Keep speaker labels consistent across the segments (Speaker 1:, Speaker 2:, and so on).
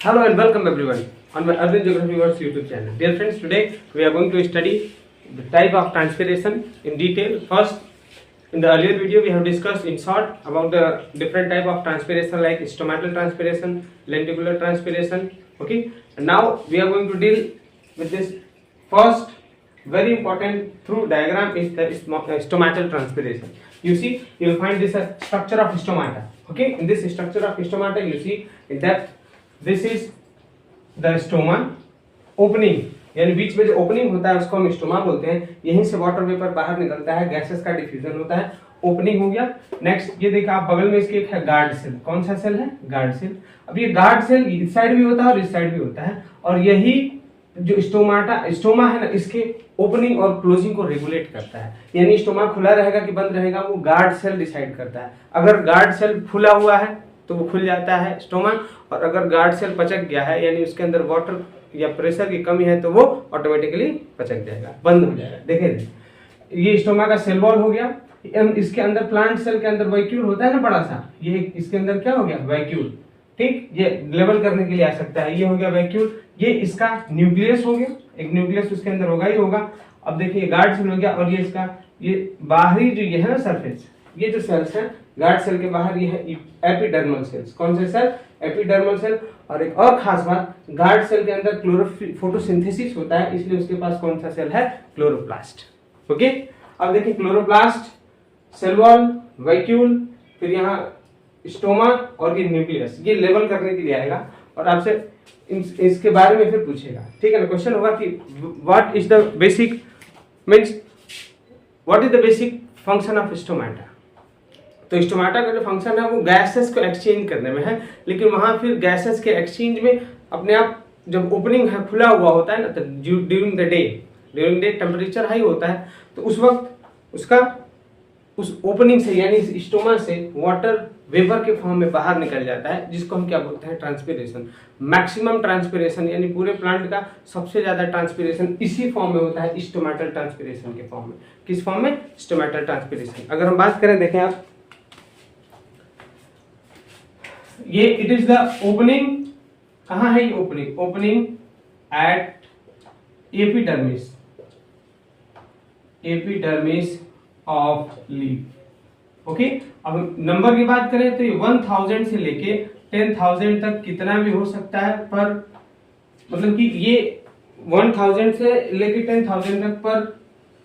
Speaker 1: Hello and welcome everyone on my Arvind Geography Works YouTube channel. Dear friends, today we are going to study the type of transpiration in detail. First, in the earlier video we have discussed in short about the different type of transpiration like stomatal transpiration, lenticular transpiration. Okay, and now we are going to deal with this first very important through diagram is the stomatal transpiration. You see, you will find this a structure of stomata. Okay, in this structure of stomata you see that this is the stoma opening, यानी बीच में जो opening होता है उसको हम stoma बोलते हैं. यहीं से वाटर वेपर बाहर निकलता है, गैसेस का डिफ्यूजन होता है. ओपनिंग हो गया. नेक्स्ट ये देखा आप बगल में इसके एक है गार्ड सेल. कौन सा सेल है? Guard cell. अब ये गार्ड सेल इस साइड भी होता है और इस साइड भी होता है, और यही जो स्टोमा है ना, इसके ओपनिंग और क्लोजिंग को रेगुलेट करता है. यानी स्टोमा खुला रहेगा कि बंद रहेगा वो गार्ड सेल डिसाइड करता है. अगर गार्ड सेल खुला हुआ है तो वो खुल जाता है स्टोमा, और अगर गार्ड सेल पचक गया है यानी उसके अंदर वाटर या प्रेशर की कमी है तो वो ऑटोमेटिकली पचक जाएगा, बंद हो जाएगा. देखें ये स्टोमा का सेल वॉल हो गया. इसके अंदर प्लांट सेल के अंदर वैक्यूल होता है ना बड़ा सा, ये इसके अंदर क्या हो गया? वैक्यूल. ठीक, ये लेवल करने के लिए आ सकता है. ये हो गया वैक्यूल. ये इसका न्यूक्लियस हो गया, एक न्यूक्लियस उसके अंदर होगा ही होगा. अब देखिए गार्ड सेल हो गया, और ये इसका ये बाहरी जो ये है ना सरफेस, ये जो सेल्स है गार्ड सेल के बाहर ये है एपिडर्मल सेल्स. कौन से सेल? Epidermal cell. और एक और खास बात, गार्ड सेल के अंदर फोटोसिंथेसिस होता है, इसलिए उसके पास कौन सा सेल है? क्लोरोप्लास्ट. ओके, अब देखिए क्लोरोप्लास्ट, सेल वॉल, वैक्यूल, फिर यहाँ स्टोमा और ये न्यूक्लियस, ये लेवल करने के लिए आएगा और आपसे इसके बारे में फिर पूछेगा. ठीक है ना, क्वेश्चन होगा कि what is the basic means what is the basic function of stomata. तो स्टोमाटा का जो फंक्शन है वो गैसेस को एक्सचेंज करने में है, लेकिन वहां फिर गैसेस के एक्सचेंज में अपने आप जब ओपनिंग है खुला हुआ होता है ना, तो ड्यूरिंग डे टेम्परेचर हाई होता है, तो उस वक्त उसका उस ओपनिंग से यानी स्टोमा से वाटर वेपर के फॉर्म में बाहर निकल जाता है, जिसको हम क्या बोलते हैं? ट्रांसपिरेशन. मैक्सिमम ट्रांसपिरेशन यानी पूरे प्लांट का सबसे ज्यादा ट्रांसपिरेशन इसी फॉर्म में होता है, स्टोमेटल ट्रांसपिरेशन के फॉर्म में. किस फॉर्म में? Stomatal transpiration. अगर हम बात करें, देखें आप, ये इट इज द ओपनिंग. कहां है ये opening? Opening eight epidermis of leaf. Okay, अब नंबर की बात करें तो ये 1000 से लेके 10,000 तक कितना भी हो सकता है, पर मतलब कि ये 1000 से लेके 10,000 तक पर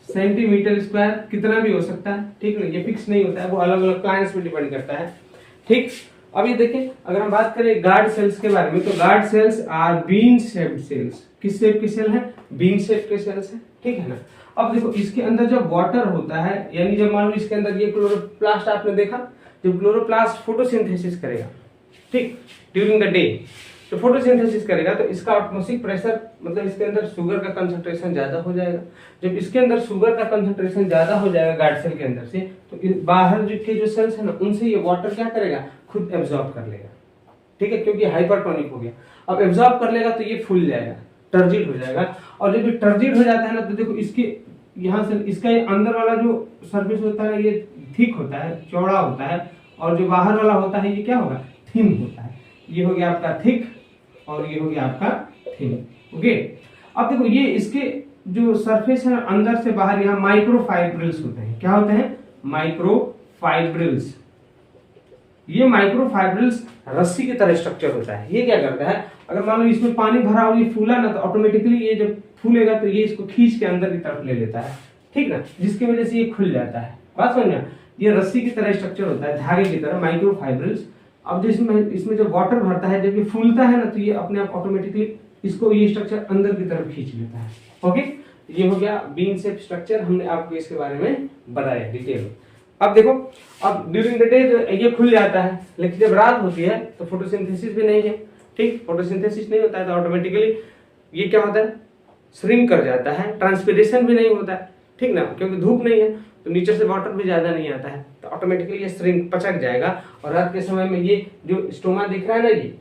Speaker 1: सेंटीमीटर स्क्वायर कितना भी हो सकता है. ठीक है, ये फिक्स नहीं होता है, वो अलग अलग प्लांट्स पे डिपेंड करता है. ठीक, अब ये देखें अगर हम बात करें गार्ड सेल्स के बारे में, तो guard cells are bean shaped cells. किस शेप के सेल है? बीन शेप के सेल्स है. ठीक है ना. अब देखो इसके अंदर जब वाटर होता है, यानी जब मान लो इसके अंदर ये क्लोरोप्लास्ट आपने देखा, जब क्लोरोप्लास्ट फोटोसिंथेसिस करेगा, ठीक, ड्यूरिंग द डे तो फोटोसिंथेसिस करेगा, तो इसका एटमॉस्फेरिक प्रेशर मतलब इसके अंदर शुगर का कंसंट्रेशन ज्यादा हो जाएगा. जब इसके अंदर शुगर का कंसंट्रेशन ज्यादा हो जाएगा गार्ड सेल के अंदर से, तो बाहर के जो सेल्स है ना, उनसे ये वाटर क्या करेगा? खुद एब्जॉर्ब कर लेगा. ठीक है, क्योंकि हाइपरटोनिक हो गया. अब एब्जॉर्ब कर लेगा तो ये फूल जाएगा, टर्जिड हो जाएगा. और जब ये टर्जिड हो जाता है ना, तो देखो इसके यहाँ से इसका ये अंदर वाला जो सरफेस होता है ये थिक होता है, चौड़ा होता है, और जो बाहर वाला होता है ये क्या होगा? थिन होता है. ये हो गया आपका थिक और ये हो गया आपका थिन. ओके, अब देखो ये इसके जो सरफेस है अंदर से बाहर यहाँ माइक्रोफाइब्रिल्स होते हैं. क्या होते हैं? माइक्रोफाइब्रिल्स. ये माइक्रोफाइब्रिल्स रस्सी की तरह स्ट्रक्चर होता है. ये क्या करता है? अगर मान लो इसमें पानी भरा हो, ये फूला ना, तो ऑटोमेटिकली ये जब फूलेगा तो ये इसको खींच के अंदर की तरफ ले लेता है. ठीक ना, जिसकी वजह से ये खुल जाता है. बात समझना, ये रस्सी की तरह स्ट्रक्चर होता है, धागे की तरह, माइक्रोफाइब्रिल्स. अब इसमें जब वाटर भरता है, जब ये फूलता है ना, तो ये अपने आप ऑटोमेटिकली इसको ये स्ट्रक्चर अंदर की तरफ खींच लेता है. ओके, ये हो गया बीन शेप स्ट्रक्चर. हमने आपको इसके बारे में बताया डिटेल. अब देखो, अब ड्यूरिंग द डे ये खुल जाता है, लेकिन जब रात होती है तो फोटोसिंथेसिस भी नहीं है. ठीक, फोटोसिंथेसिस नहीं होता है तो ऑटोमेटिकली ये क्या होता है? श्रिंक कर जाता है. ट्रांसपिरेशन भी नहीं होता है. ठीक ना, क्योंकि धूप नहीं है तो नीचे से वाटर भी ज्यादा नहीं आता है, तो ऑटोमेटिकली ये श्रिंक पचक जाएगा. और रात के समय में ये जो स्टोमा दिख रहा है ना, ये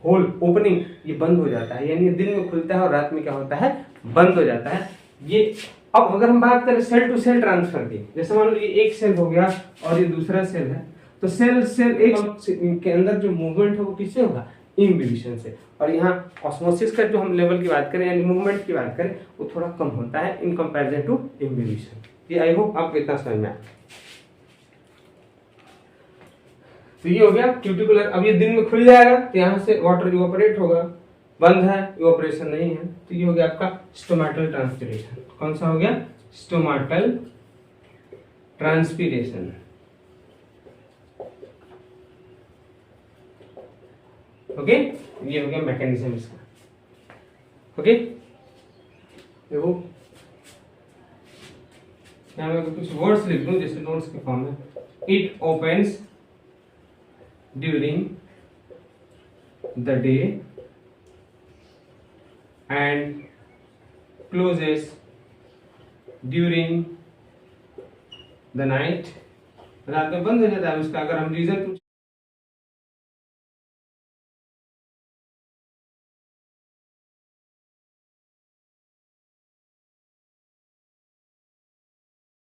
Speaker 1: होल ओपनिंग, ये बंद हो जाता है. यानी दिन में खुलता है और रात में क्या होता है? बंद हो जाता है. ये अब अगर हम बात करें सेल टू सेल ट्रांसफर की, जैसे मान लो ये एक सेल हो गया और ये दूसरा सेल है, तो सेल एक के अंदर जो मूवमेंट है वो किससे होगा? इम्बिबिशन से। और यहाँ ऑस्मोसिस का जो हम लेवल की बात करें यानी मूवमेंट की बात करें वो थोड़ा कम होता है इन कंपैरिजन टू इम्बिबिशन। ये आई होप आपको इतना समझ में आया। तो ये हो गया क्यूटिकुलर। अब ये दिन में खुल जाएगा तो यहाँ से वाटर इवापोरेट होगा, बंद है इवापोरेशन नहीं है, तो ये हो गया आपका स्टोमेटल ट्रांसपीरेशन। कौन सा हो गया? Stomatal transpiration. ओके, ये हो गया मैकेनिज्म इसका। ओके, देखो यहाँ मैं कुछ वर्ड्स लिख दूं जैसे नोट्स के फॉर्म में। It opens during the day and closes during the night. रात में बंद हो जाता है उसका। अगर हम रीजन पूछ